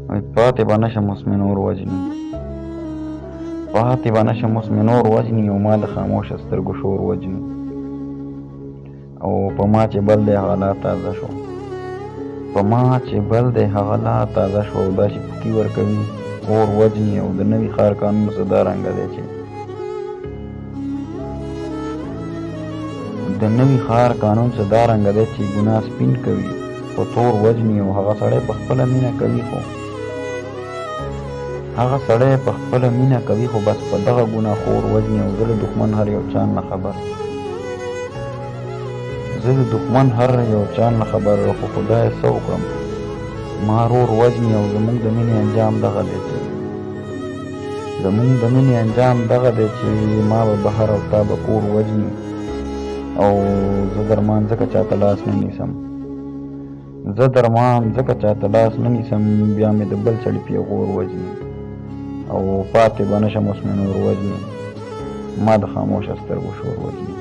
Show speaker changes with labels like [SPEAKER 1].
[SPEAKER 1] پاتې به نشم اوس مې نور وژني، پاتې به نشم اوس مې نور وژني، او ما د خاموشه سترګو شور وژني. او په ما چې بل دی هغه لا تازه شو، په ما چې بل دی هغه لا تازه شو. او داسې پوکي ورکوي، اور وژني. او د نوي ښار قانون څه دا رنګه دی چې د نوي ښار قانون څه دا رنګه دی چې ګناه سپین کوي خو تور وژني. او هغه سړی په خپله مینه کوي، خو هغه سړی په خپله مینه کوي خو بس په دغه ګناه خور وژني. او زه د دښمن هر یو چان نه خبر، زه د دښمن هر یو چان نه خبر، خو خدای څه وکړم ما رور وژني. او زمونږ د مینې انجام دغه دی چې زمونږ د مینې انجام دغه دی چې ما به بهر او تا به کور وژني. او زه درمان ځکه چاته لاس نه نیسم، زه درمان ځکه چاته لاس نه نیسم، بیا مې د بل سړي پیغور وژني. او پاتې به نشم اوس مې نور وژني، ما د خاموشه سترګو شور وژني.